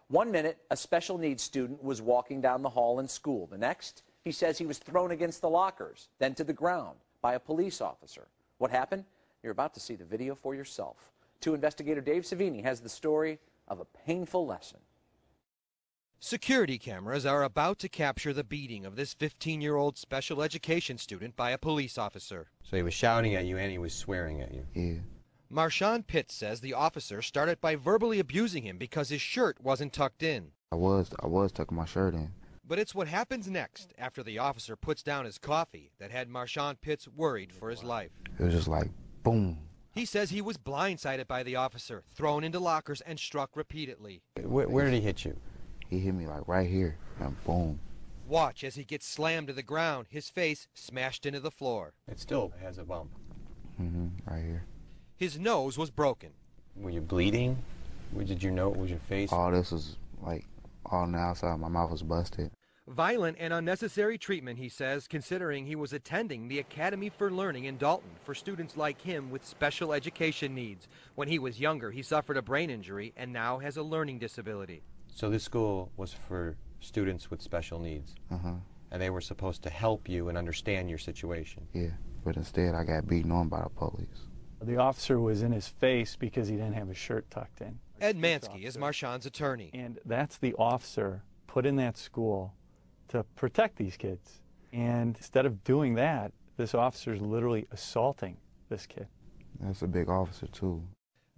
1 minute, a special needs student was walking down the hall in school. The next, he says he was thrown against the lockers, then to the ground by a police officer. What happened? You're about to see the video for yourself. 2 investigator Dave Savini has the story of a painful lesson. Security cameras are about to capture the beating of this 15-year-old special education student by a police officer. So he was shouting at you and he was swearing at you? Yeah. Marshawn Pitts says the officer started by verbally abusing him because his shirt wasn't tucked in. I was tucking my shirt in. But it's what happens next after the officer puts down his coffee that had Marshawn Pitts worried for his life. It was just like, boom. He says he was blindsided by the officer, thrown into lockers, and struck repeatedly. Where did he hit you? He hit me like right here, and boom. Watch as he gets slammed to the ground, his face smashed into the floor. It still has a bump. Right here. His nose was broken. Were you bleeding? Did you know it was your face? All this was like all on the outside. My mouth was busted. Violent and unnecessary treatment, he says, considering he was attending the Academy for Learning in Dalton for students like him with special education needs. When he was younger, he suffered a brain injury and now has a learning disability. So this school was for students with special needs? And they were supposed to help you and understand your situation? Yeah, but instead I got beaten on by the police. The officer was in his face because he didn't have his shirt tucked in. Ed Mansky is Marshawn's attorney. And that's the officer put in that school to protect these kids. And instead of doing that, this officer is literally assaulting this kid. That's a big officer, too.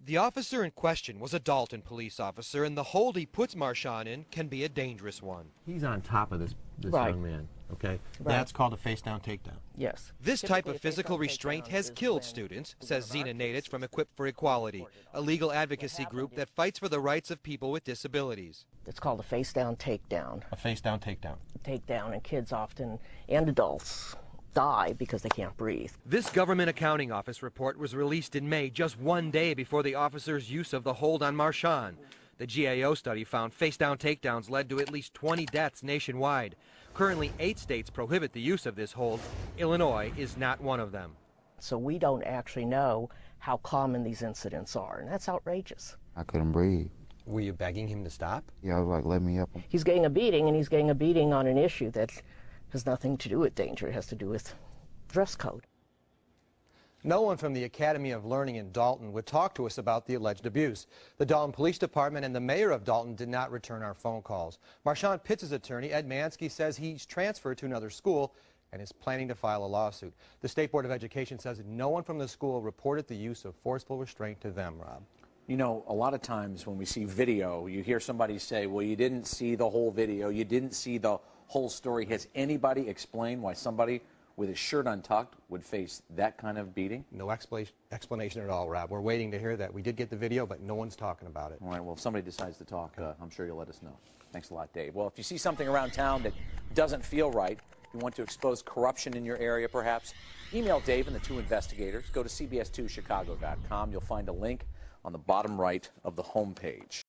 The officer in question was a Dalton police officer, and the hold he puts Marshawn in can be a dangerous one. He's on top of this Right. young man, okay? Right. That's called a face-down takedown. Yes. This type of physical restraint has killed students, says Zena Nadich from Equipped for Equality, a legal advocacy group that fights for the rights of people with disabilities. It's called a face-down takedown. A face-down takedown. Takedown, and kids often, and adults, die because they can't breathe. This government accounting office report was released in May, just 1 day before the officer's use of the hold on Marshawn. The GAO study found face-down takedowns led to at least 20 deaths nationwide. Currently, 8 states prohibit the use of this hold. Illinois is not one of them. So we don't actually know how common these incidents are, and that's outrageous. I couldn't breathe. Were you begging him to stop? Yeah, I was like, let me up. He's getting a beating, and he's getting a beating on an issue that has nothing to do with danger. It has to do with dress code. No one from the Academy of Learning in Dalton would talk to us about the alleged abuse. The Dalton Police Department and the mayor of Dalton did not return our phone calls. Marshawn Pitts' attorney, Ed Mansky, says he's transferred to another school and is planning to file a lawsuit. The State Board of Education says no one from the school reported the use of forceful restraint to them, Rob. You know, a lot of times when we see video, you hear somebody say, well, you didn't see the whole video, you didn't see the whole story. Has anybody explained why somebody with his shirt untucked would face that kind of beating? No explanation at all, Rob. We're waiting to hear that. We did get the video, but no one's talking about it. All right, well, if somebody decides to talk, I'm sure you'll let us know. Thanks a lot, Dave. Well, if you see something around town that doesn't feel right, you want to expose corruption in your area perhaps, email Dave and the 2 investigators. Go to cbs2chicago.com. You'll find a link on the bottom right of the homepage.